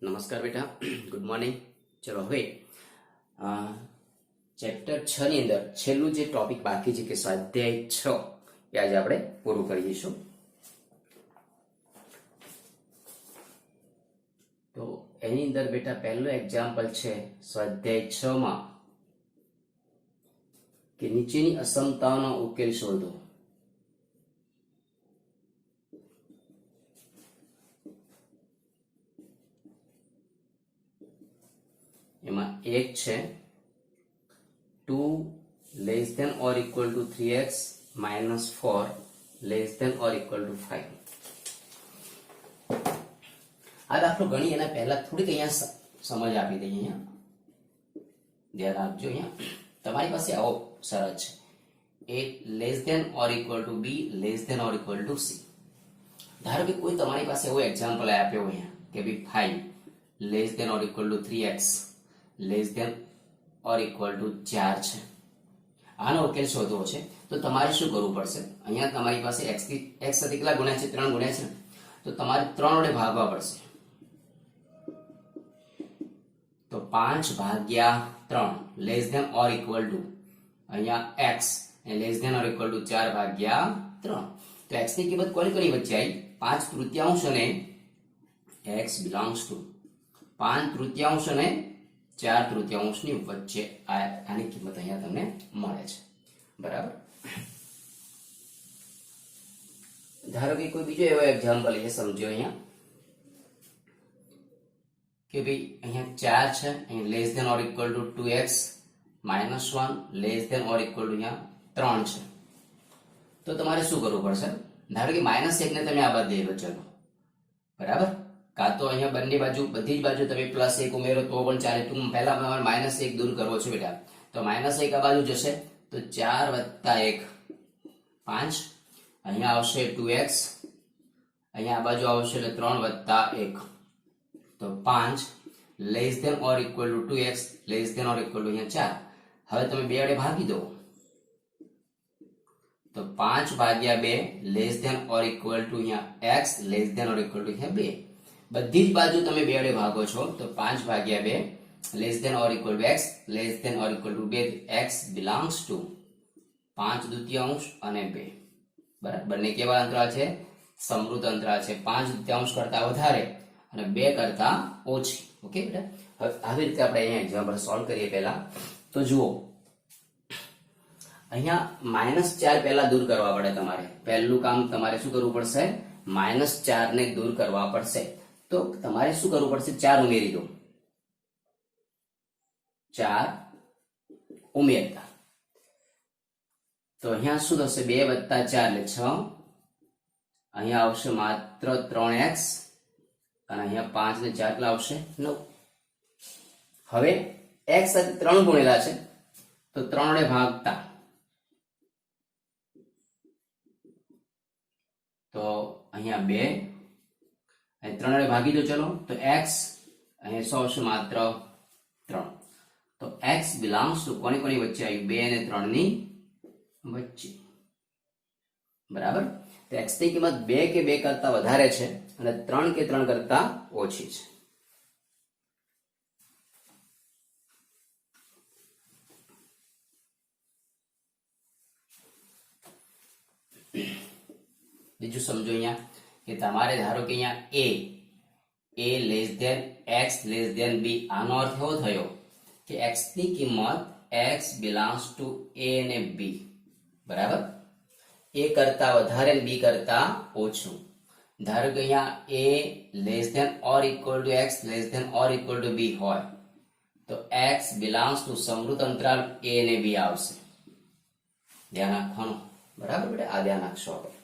નમસ્કાર બેટા, good morning. ચલો હવે ચેપ્ટર 6 ની અંદર છેલ્લું જે ટોપિક બાકી છે કે સ્વાધ્યાય 6 એ આજે આપણે પૂરું કરી દઈશું. તો એની અંદર બેટા પહેલું એક્ઝામ્પલ છે સ્વાધ્યાય 6 માં કે નીચેની અસમતાઓનો ઉકેલ શોધો. એમાં એક છે 2 less than or equal to 3x minus 4 less than or equal to 5. આ દાખલો ગણી એના પહેલા થોડીક અહીંયા સમજ આપી દઈએ. અહીંયા ધ્યાન આપજો. અહીંયા તમારી પાસે આવો શરત છે a less than or equal to b less than or equal to c. ધારો કે કોઈ તમારી પાસે એવો એક્ઝામ્પલ આપ્યો અહીંયા કે ભાઈ 5 less than or equal to 3x less than or equal to 4 છે. આનો ઉકેલ શોધવો છે તો તમારે શું કરવું પડશે? અહીંયા તમારી પાસે x સાથે કેટલા ગુણ્યા છે? 3 ગુણ્યા છે. તો તમારે 3 વડે ભાગવા પડશે. તો 5 ભાગ્યા 3 less than or equal to અહીંયા x અને less than or equal to 4 ભાગ્યા 3. તો x ની કિંમત કોની કોની વચ્ચે આવી? 5 તૃતીયાંશ અને x બિલોંગ્સ ટુ 5 તૃતીયાંશ અને 4 તૃતીયાંશની વચ્ચે આની કિંમત અહીંયા તમને મળે છે. બરાબર. ધારો કે કોઈ બીજો એવો એક્ઝામ્પલ એ સમજો અહીંયા કે ભાઈ અહીંયા 4 છે, અહીં less than or equal to 2x minus 1 less than or equal to અહીંયા 3 છે. તો તમારે શું કરવું પડશે? ધારો કે -1 ને તમે આ બાદ દઈ દો. ચલો બરાબર. કાં તો અહીંયા બંને બાજુ બધી જ બાજુ તમે +1 ઉમેરો તો પણ ચાલે. પહેલા તમારે -1 દૂર કરવો છે બેટા. તો -1 આ બાજુ જશે તો 4 + 1 5. અહીંયા આવશે 2x, અહીંયા આ બાજુ આવશે એટલે 3 + 1 તો 5 less than or equal to 2x less than or equal to અહીંયા 4. હવે તમે 2 વડે ભાગી દો તો 5 ભાગ્યા 2 less than or equal to અહીંયા x less than or equal to અહીંયા 2. બધી જ બાજુ તમે 2 વડે ભાગો છો તો 5 ભાગ્યા 2 less than or equal to x less than or equal to 2. x belongs to 5 દૂતીયાંશ અને 2. બરાબર. બંને કેવા અંતરાલ છે? સમૃદ્ધ અંતરાલ છે. 5 દૂતીયાંશ કરતા વધારે અને 2 કરતા ઓછી. ઓકે બેટા. હવે આવી રીતે આપણે અહીંયા એક્ઝામ્પલ સોલ્વ કરીએ. પહેલા તો જુઓ અહીંયા -4 પહેલા દૂર કરવા પડે. તમારે પહેલું કામ તમારે શું કરવું પડશે? -4 ને દૂર કરવા પડશે. તો તમારે શું કરવું પડશે? 4 ઉમેરી દો. 4 ઉમેરતા તો અહીંયા શું થશે? 2 + 4 એટલે 6. અહીંયા આવશે માત્ર 3x અને અહીંયા 5 ને 4 કેટલા આવશે? 9. હવે x સાથે 3 ગુણેલા છે તો 3 વડે ભાગતા તો અહીંયા 2 અને 3 વડે ભાગી દો. ચલો તો x અહીંયા શું આવશે? માત્ર 3. તો x બિલોંગ્સ ટુ કોની કોની વચ્ચે આવ્યું? 2 અને 3 ની વચ્ચે. બરાબર. તો x ની કિંમત 2 કે 2 કરતા વધારે છે અને 3 કે 3 કરતા ઓછી છે. બીજું સમજો અહીંયા કે તમારે ધારો કે અહીંયા a less than x less than b. આનો અર્થ એવો થયો કે x ની કિંમત x બિલોંગ્સ ટુ a અને b. બરાબર. a કરતા વધારે અને b કરતા ઓછું. ધારો કે અહીંયા a less than or equal to x less than or equal to b હોય તો x બિલોંગ્સ ટુ સમૃદ્ધ અંતરાલ a અને b આવશે. ધ્યાન રાખવાનું. બરાબર બેટા. આ ધ્યાન રાખશો આપણે.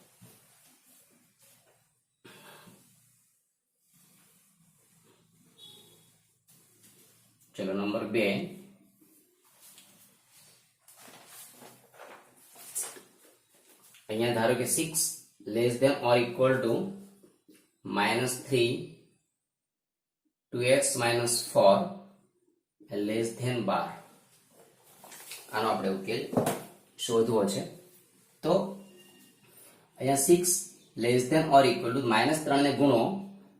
ચલો નંબર 2. અહીંયા ધારો કે 6 less than or equal to -3 2x - 4 less than 12. આનો આપણે ઉકેલ શોધવો છે. તો અહીંયા 6 less than or equal to -3 ને ગુણો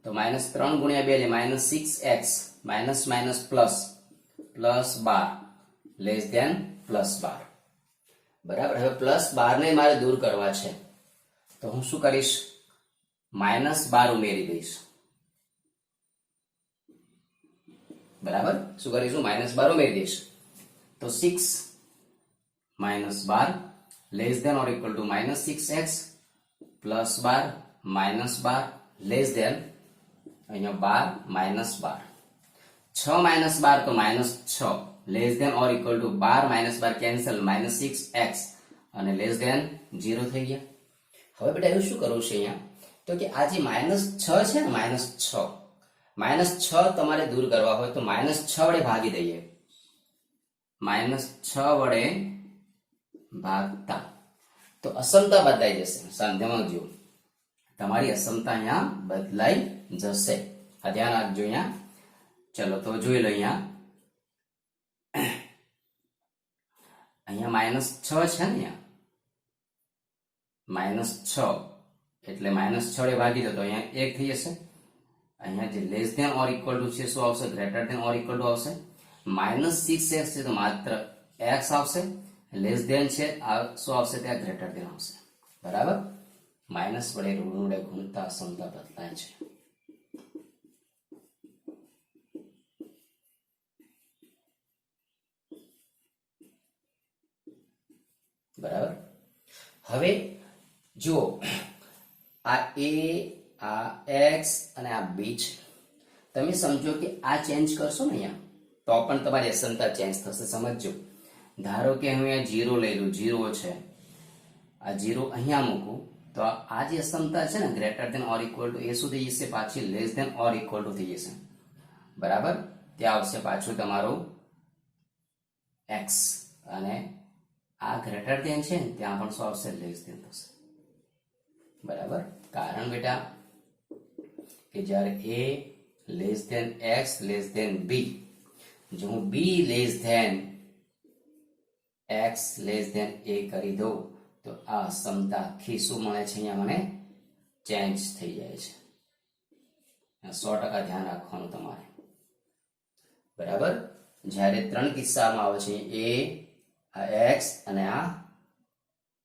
તો -3 ગુણ્યા 2 એટલે -6x minus minus plus +12 less than +12. બરાબર. હવે +12 ને મારે દૂર કરવા છે તો હું શું કરીશ, -12 ઉમેરી દઈશ. બરાબર. શું કરીશું, -12 ઉમેરી દઈશ. તો 6 -12 less than or equal to -6x +12 -12 less than અહીંયા 12 -12 6 -12 તો -6 less than or equal to 12 -12 cancel -6x અને લેસ ધેન 0 થઈ ગયા. હવે બેટા એવું શું કરવું છે અહીંયા, તો કે આ જે -6 છે ને -6 તમારે દૂર કરવા હોય તો -6 વડે ભાગી દઈએ. -6 વડે ભાગતા તો અસમતા બદલાઈ જશે. ધ્યાન રાખજો, તમારી અસમતા અહીંયા બદલાઈ જશે. આ ધ્યાન રાખજો અહીંયા. ચલો તો જોઈ લો અહીંયા -6 છે ને, અહીંયા -6 એટલે -6 વડે ભાગી દો તો અહીંયા 1 થઈ જશે. અહીંયા જે less than or equal to છે શું આવશે, greater than or equal to આવશે. -6x છે તો માત્ર x આવશે. લેસ ધેન છે આ શું આવશે, ત્યાં ગ્રેટર ધેન આવશે. બરાબર. માઇનસ વડે ઋણ વડે ગુણતા અસમતા બદલાય છે. બરાબર. હવે જુઓ, આ a, આ x અને આ b છે. તમે સમજો કે આ ચેન્જ કરશો ને અહીંયા તો પણ તમારી અસમતા ચેન્જ થશે. સમજજો, ધારો કે હું અહીંયા 0 લઈ લઉં, 0 છે, આ 0 અહીંયા મૂકું તો આ જે અસમતા છે ને greater than or equal to એ શું થઈ જશે, પાછી less than or equal to થઈ જશે. બરાબર. ત્યાં આવશે પાછું તમારું x અને આ ગ્રેટર ધેન છે ને ત્યાં પણ શું આવશે, લેસ ધેન થશે. બરાબર. કારણ બેટા કે જ્યારે a less than x less than b, જો હું b less than x less than a કરી દઉં તો આ અસમતા આખી શું મળે છે, અહીંયા મને ચેન્જ થઈ જાય છે. 100% ધ્યાન રાખવાનું તમારે. બરાબર. જ્યારે 3 કિસ્સામાં આવે છે a, આ x અને આ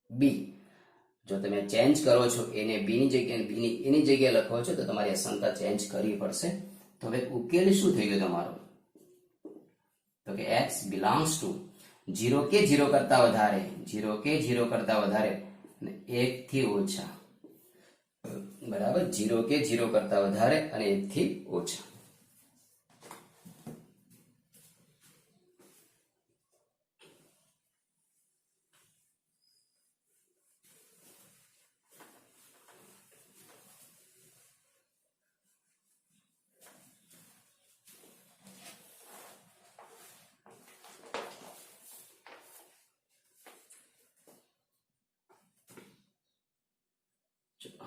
b, જો તમે ચેન્જ કરો છો એને b ની જગ્યાએ b ની એની જગ્યાએ લખો છો તો તમારી અસમતા ચેન્જ કરવી પડશે. તો હવે ઉકેલ શું થઈ ગયો તમારો, તો કે x બિલોંગ્સ ટુ 0 કે 0 કરતા વધારે, 0 કે 0 કરતા વધારે અને 1 થી ઓછા. બરાબર. 0 કે 0 કરતા વધારે અને 1 થી ઓછા.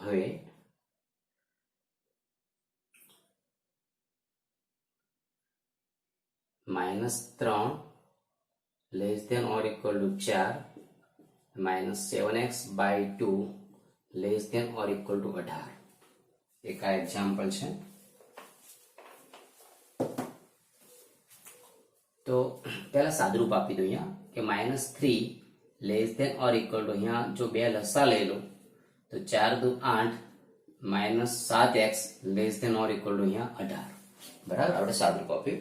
હવે -3 less than or equal to 4 -7x/2 less than or equal to 18. એક આ એક્ઝામ્પલ છે. તો પહેલા સાદરૂપ આપી દો અહીંયા કે -3 less than or equal to, અહીંયા જો બે લસા લઈ લો તો 4 દુ 8 -7x less than or equal to અહીંયા 18. બરાબર. આપણે સાદરૂપ આપ્યું.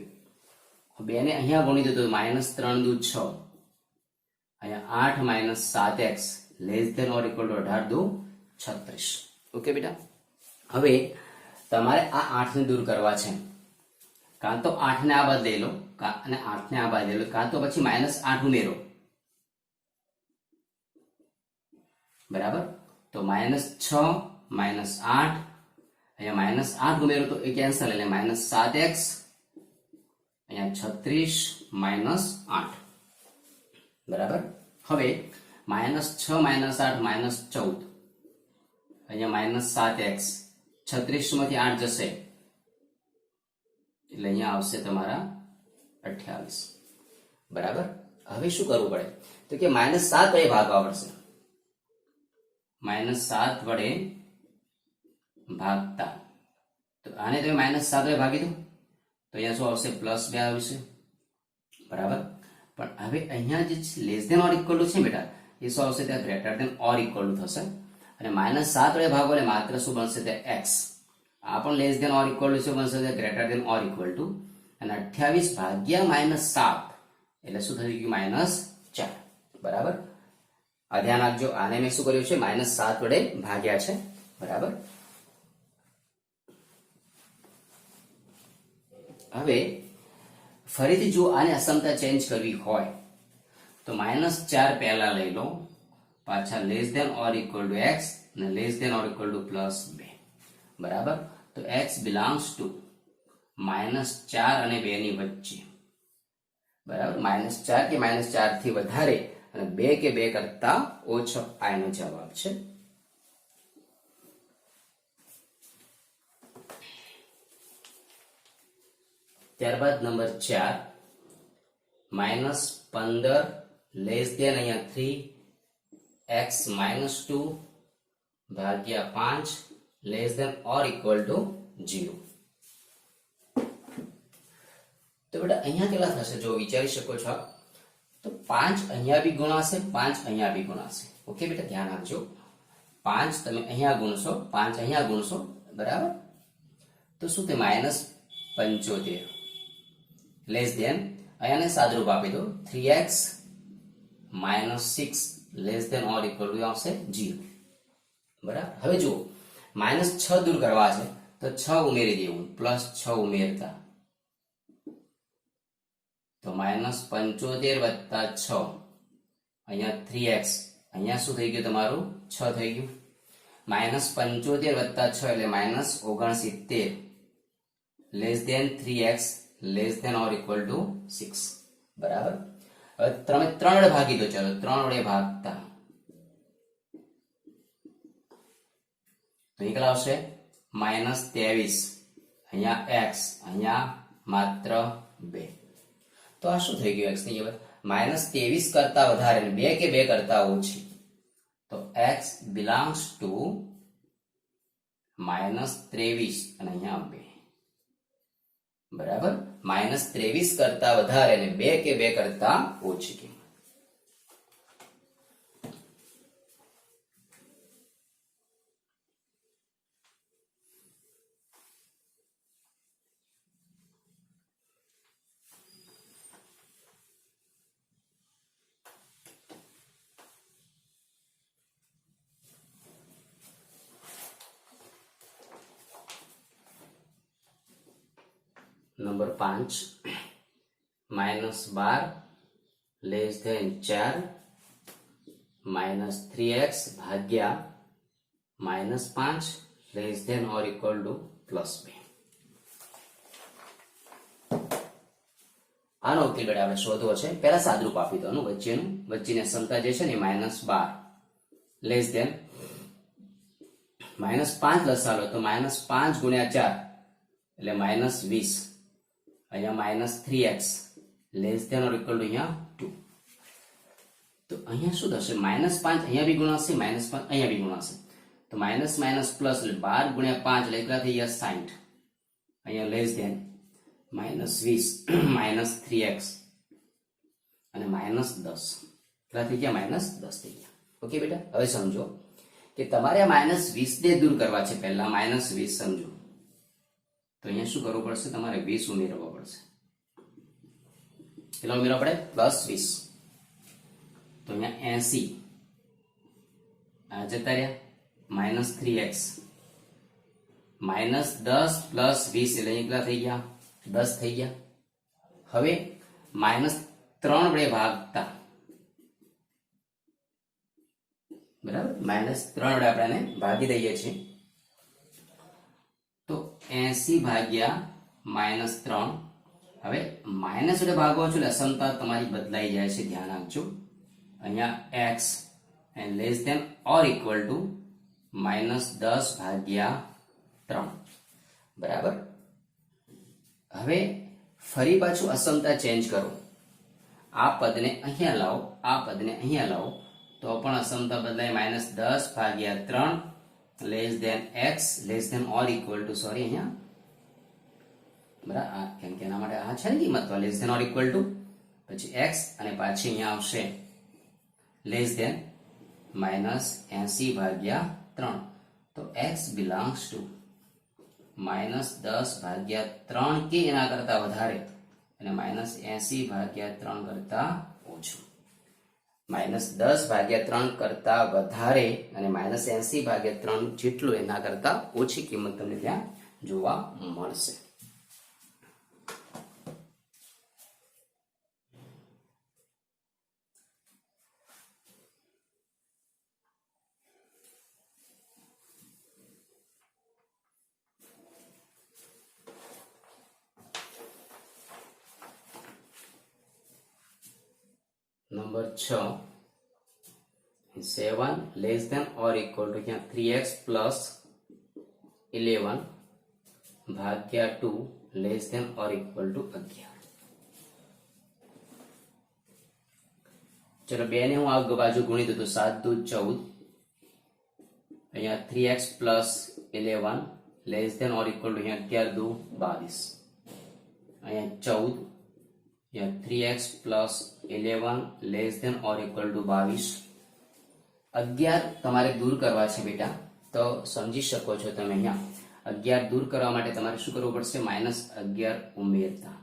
બે ને અહીંયા ગુણી દો તો -3 દુ 6, અહીંયા 8 -7x less than or equal to 18 દુ 36. ઓકે બેટા. હવે તમારે આ 8 ને દૂર કરવા છે. કાં તો 8 ને આ બાદ લઈ લો અને 8 ને આ બાદ લઈ લો, કાં તો પછી -8 ઉમેરો. બરાબર. તો -6 -8 અહીંયા -8 ઉમેરો તો એ કેન્સલ, એટલે -7x અહીંયા 36 -8. બરાબર. હવે -6 -8 -14 અહીંયા -7x, 36 માંથી 8 જશે એટલે અહીંયા આવશે તમારા 28. બરાબર. હવે શું કરવું પડે, તો કે -7 વડે ભાગવા પડશે. -7 વડે ભાગતા તો આને તમે -7 વડે ભાગી દો તો અહીંયા શું આવશે +2 આવશે, બરાબર. પણ હવે અહીંયા જે less than or equal to છે બેટા એ શું આવશે ત્યાં greater than or equal to થશે અને -7 વડે ભાગો એટલે માત્ર શું બનશે ત્યાં x. આ પણ less than or equal to શું બનશે ત્યાં greater than or equal to અને 28 ભાગ્યા -7 એટલે શું થઈ ગયું -4, બરાબર. આ ધ્યાન રાખજો, આને મેં શું કર્યું છે -7 વડે ભાગ્યા છે, બરાબર. હવે ફરીથી જો આને અસમતા ચેન્જ કરવી હોય તો -4 પહેલા લઈ લો, પાછા less than or equal to x અને less than or equal to +2, બરાબર. તો x બિલોંગ્સ ટુ -4 અને 2 ની વચ્ચે, બરાબર. -4 કે -4 થી વધારે અને 2 કે 2 કરતા ઓછો આ એનો જવાબ છે. ત્યારબાદ નંબર 4 -15 લેસ ધેન અહીંયા 3 x -2 ભાગ્યા 5 less than or equal to 0. તો બેટા અહીંયા કેટલા થશે જો વિચારી શકો છો, તો 5 અહીંયા બી ગુણાશે, 5 અહીંયા બી ગુણાશે. ઓકે બેટા ધ્યાન રાખજો, 5 તમે અહીંયા ગુણશો, 5 અહીંયા ગુણશો, બરાબર. તો શું તે -75 લેસ ધેન અહીંયાને સાદુરૂપ આપી દો 3x -6 less than or equal to આવશે 0, બરાબર. હવે જુઓ -6 દૂર કરવા છે તો 6 ઉમેરી દેવું, +6 ઉમેરતા તો -75 વત્તા 6 અહીંયા 3x અહીંયા શું થઈ ગયું તમારું 6 થઈ ગયું, -75 વત્તા 6 એટલે -69 less than 3x less than or equal to 6, બરાબર. હવે તમે 3 વડે ભાગી દો, ચલો 3 વડે ભાગતા તો એ કેટલા આવશે -23, અહીંયા x અહીંયા માત્ર 2. તો આ શું થઈ ગયું x ની જગ્યાએ -23 કરતા વધારે અને 2 કે 2 કરતા ઓછી, તો x બિલોંગ્સ ટુ -23 અને અહીંયા 2, બરાબર. -23 કરતા વધારે અને 2 કે 2 કરતા ઓછી કિંમત. નંબર 5 -12 લેસ ધેન 4 -3x ભાગ્યા -5 less than or equal to +2. આનો ઉકેલ બેટા આપણે શોધવો છે. પહેલા સાદુરૂપ આપી દો વચ્ચેની સમતા જે છે ને -12 લેસ ધેન -5 લસાલો તો -5 ગુણ્યા 4 એટલે -20 અહીંયા -3x less than or equal to અહીંયા 2. તો અહીંયા શું થશે -5 અહીંયા બી ગુણાશે, -5 અહીંયા બી ગુણાશે તો માઇનસ માઇનસ પ્લસ એટલે 12 ગુણ્યા 5 એટલે કેટલા થઈ ગયા 60. અહીંયા લેસ ધેન -20 -3x અને -10 કેટલા થઈ ગયા -10 થઈ ગયા. ઓકે બેટા, હવે સમજો કે તમારે આ -20 ને દૂર કરવા છે. પહેલા -20 સમજો તો અહીંયા શું કરવું પડશે, તમારે 20 ઉમેરવા પડશે. કેટલા ઉમેરવા પડે +20 તો અહીંયા 80 આ જતા રહ્યા -3x -10 + 20 એટલે કેટલા થઈ ગયા 10 થઈ ગયા. હવે -3 વડે ભાગતા બરાબર, -3 વડે આપણે ભાગી દઈએ છીએ તો 80 ભાગ્યા -3. હવે માઇનસ વડે ભાગો છો એટલે અસમતા તમારી બદલાઈ જાય છે, ધ્યાન રાખજો. અહીંયા x and less than or equal to -10 ભાગ્યા 3 બરાબર. હવે ફરી પાછું અસમતા ચેન્જ કરો. આ પદને અહીંયા લાવો, આ પદને અહીંયા લાવો તો પણ અસમતા બદલાય. -10 ભાગ્યા 3 less than x less than or equal to અહીંયા બરાબર, કેમ કે એના માટે આ છે ને કિંમત, તો less than or equal to પછી x અને પાછી અહીંયા આવશે લેસ ધેન -80/3, તો x બિલોંગ્સ ટુ -10/3 કે એના કરતા વધારે અને -80/3 કરતા ઓછું. -10/3 કરતા વધારે અને -80/3 જેટલું એના કરતા ઓછી કિંમત તમને ત્યાં જોવા મળશે. Number 6, 7 less than or equal to 3x plus 11 ભાગ્યા 2 less than or equal to 11. ચલો બે ને હું આ બાજુ ગુણી દઉં તો 7 દુ 14, અહીંયા 3x plus 11 less than or equal to 11 દુ 22, અહીંયા 14, અહીંયા 3x plus 11 less than or equal to 22. 11 તમારે દૂર કરવા છે બેટા, તો સમજી શકો છો તમે અહીંયા 11 દૂર કરવા માટે તમારે શું કરવું પડશે? -11 ઉમેરતા,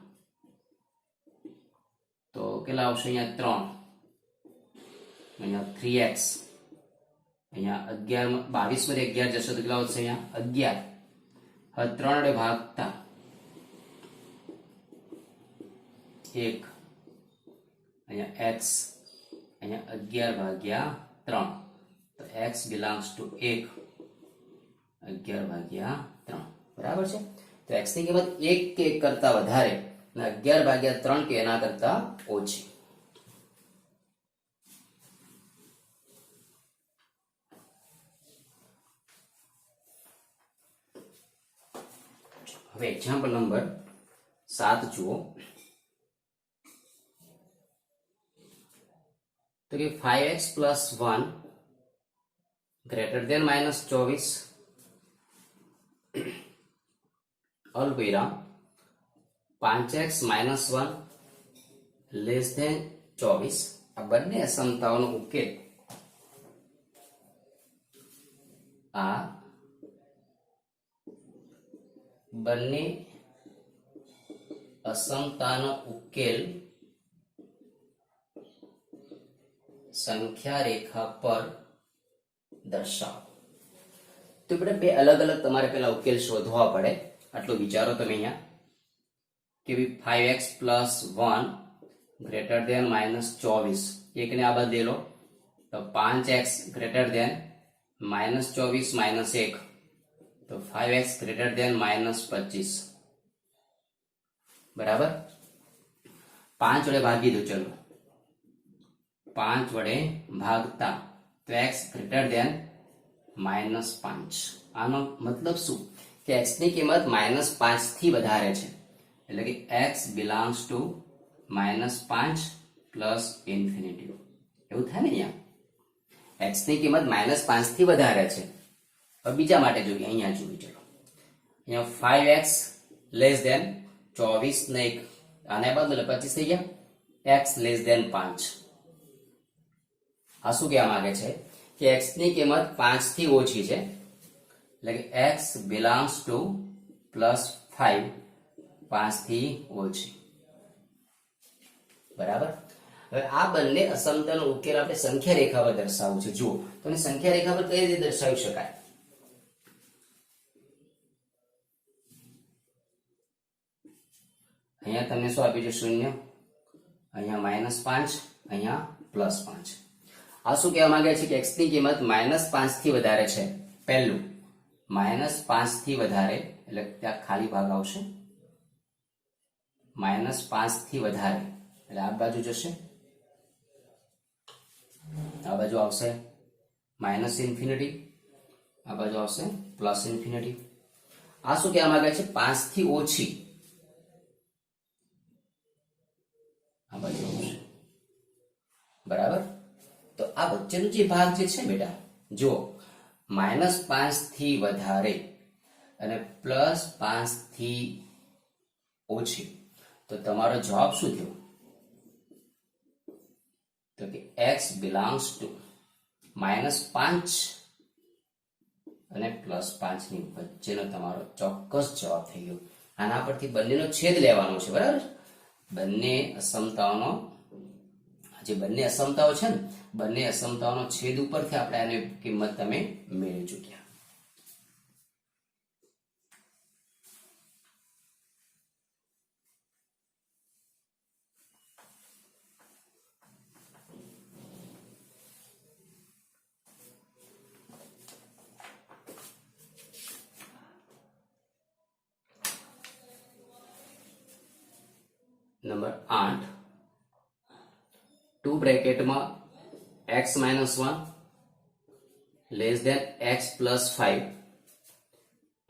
તો કેટલા આવશે? અહીંયા 3, અહીંયા 3x, અહીંયા 11 22 માંથી 11 જશે તો કેટલા આવશે? અહીંયા 11. હવે 3 વડે ભાગતા 1, અહીંયા x, અહીંયા 11/3, તો x બિલોંગ્સ ટુ 1, 11/3. બરાબર છે. તો x ની કિંમત 1 કે 1 કરતા વધારે અને 11/3 કે એના કરતા ઓછી. હવે એક્ઝામ્પલ નંબર 7 જુઓ. તો કે 5x પ્લસ 1 ગ્રેટર દેન -24 અલ્પવિરામ 5x માઇનસ 1 લેસ ધેન 24. આ બંને અસમતાઓનો ઉકેલ આ બંને અસમતાનો ઉકેલ સંખ્યા રેખા પર દર્શાવો. તો બેટા બે અલગ અલગ તમારે પેલા ઉકેલ શોધવા પડે. આટલું વિચારો તમે અહીંયા કે 5x પ્લસ 1 ગ્રેટર દેન -24, એકને આ બાદ દે લો તો 5x ગ્રેટર દેન -24 -1, તો 5x ગ્રેટર દેન -25. બરાબર. 5 વડે ભાગી દો. ચલો 5 વડે ભાગતા તો x ગ્રેટર દેન -5. આનો મતલબ શું કે x ની કિંમત -5 થી વધારે છે, એટલે કે x belongs to -5 plus infinity. એવું થાય ને અહીંયા x ની કિંમત -5 થી વધારે છે. હવે બીજા માટે જોઈએ, અહીંયા જોઈએ. ચલો અહીંયા 5x લેસ ધેન 24 ને 1 આને બદલે 25 થઈ ગયા. x less than 5. આ શું કહેવા માંગે છે કે x ની કિંમત 5 થી ઓછી છે, એટલે કે x બિલોંગ્સ ટુ +5, 5 થી ઓછી. બરાબર. હવે આ બંને અસમતાનો ઉકેલ આપણે સંખ્યા રેખા પર દર્શાવવું છે. જુઓ તો સંખ્યા રેખા પર કઈ રીતે દર્શાવી શકાય? અહીંયા તમને શું આપ્યું છે? 0, અહીંયા -5, અહીંયા +5. આ શું કહેવા માંગે છે કે x ની કિંમત -5 થી વધારે છે. પહેલું -5 થી વધારે એટલે ત્યાં ખાલી ભાગ આવશે. -5 થી વધારે એટલે આ બાજુ જશે, આ બાજુ આવશે -ઇન્ફિનિટી, આ બાજુ આવશે +ઇન્ફિનિટી. આ શું કહેવા માંગે છે? 5 થી ઓછી આ બાજુ આવશે. બરાબર. તો આ વચ્ચેનો જે ભાગ જે છે બેટા, જો -5 થી વધારે અને +5 થી ઓછી. તો તમારો જવાબ શું થયો? તો કે x બિલોંગ્સ ટુ -5 અને +5 ની વચ્ચેનો તમારો ચોક્કસ જવાબ થઈ ગયો. આના પરથી બંનેનો છેદ લેવાનો છે, બરાબર? બંને અસમતાઓનો જે બંને અસમતાઓ છે ને, બંને અસમતાઓનો છેદ ઉપરથી આપણે આની કિંમત તમે મેળવી ચૂક્યા. નંબર 8, 2 બ્રેકેટમાં x - 1 લેસ ધેન x + 5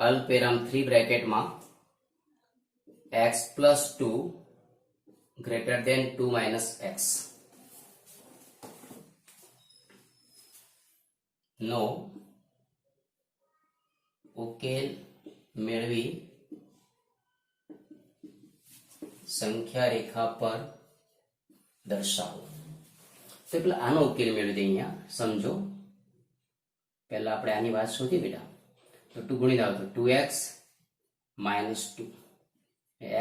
અલ્પવિરામ 3 બ્રેકેટમાં x + 2 ગ્રેટર ધેન 2 - x નો ઉકેલ મેળવી સંખ્યા રેખા પર દર્શાવો. તો પેલા આનો ઉકેલ મેળવી દે. અહીંયા સમજો, પહેલા આપણે આની વાત શોધી બેટા. તો 2 ગુણી દાવ તો 2x - 2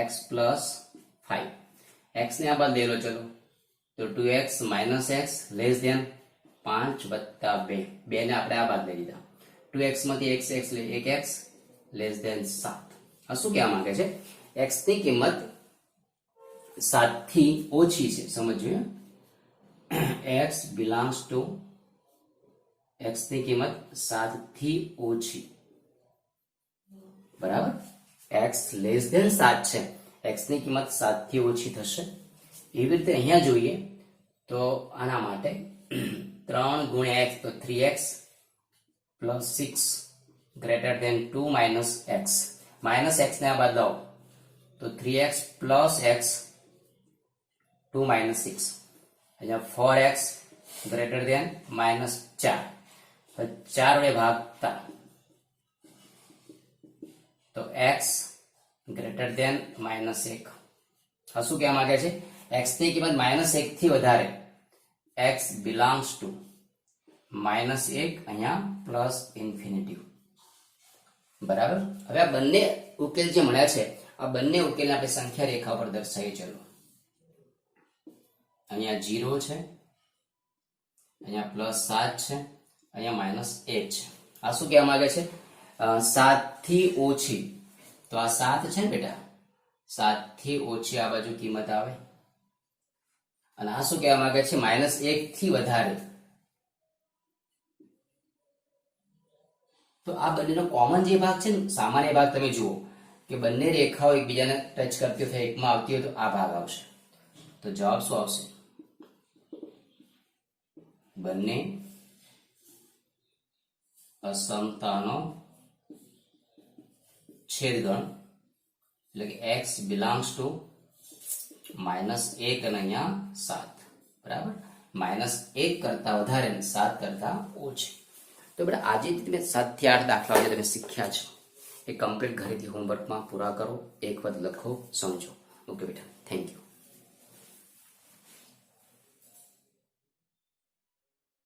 x + 5. x ને આ બાદ લઈ લો. ચલો, તો 2x - x લેસ ધેન 5 + 2. 2 ને આપણે આ બાદ લઈ લીધા. 2x માંથી x લે 1x લેસ ધેન 7. આ શું કહેવા માંગે છે? x ની કિંમત 7 થી ઓછી છે. સમજજો, x બિલોંગ્સ ટુ x ની કિંમત 7 થી ઓછી, બરાબર? x લેસ ધેન 7 છે, x ની કિંમત 7 થી ઓછી થશે. એવી રીતે અહીંયા જોઈએ તો આના માટે 3 ગુણ્યા x તો 3x + 6 greater than 2 - x. -x ને આ બાદ લાવો તો 3x + x 2 - 6. અહીંયા 4x ગ્રેટર ધેન -4. 4 વડે ભાગતા તો x ગ્રેટર ધેન -1. આ શું કહેવા માંગે છે? x ની કિંમત -1 થી વધારે, x બિલોંગ્સ ટુ -1, અહીંયા પ્લસ ઇન્ફિનિટી. બરાબર? હવે આ બંને ઉકેલ જે મળ્યા છે, આ બંને ઉકેલને આપણે સંખ્યા રેખા પર દર્શાવીએ. ચલો, અહીંયા 0 છે, અહીંયા +7 છે, અહીંયા -1 છે. આ શું કહેવા માંગે છે? 7 થી ઓછી. તો આ 7 છે ને બેટા, 7 થી ઓછી આ બાજુ કિંમત આવે. અને આ શું કહેવા માંગે છે? -1 થી વધારે. તો આ બંનેનો કોમન જે ભાગ છે ને, સામાન્ય ભાગ તમે જુઓ કે બંને રેખાઓ એકબીજાને ટચ કરતી હોય, એકમાં આવતી હોય તો આ ભાગ આવશે. તો જવાબ શું આવશે? બંને અસમતાનો છેદગણ, એટલે કે x બિલોંગ્સ ટુ -1 અને અહીંયા 7. બરાબર? -1 કરતા વધારે અને 7 કરતા ઓછી. તો બેટા આજે તમે 7 થી 8 દાખલાઓ જે તમે શીખ્યા છો એ કમ્પ્લીટ ઘરેથી હોમવર્કમાં પૂરા કરો. એક વખત લખો, સમજો. ઓકે બેટા, થેન્ક યુ.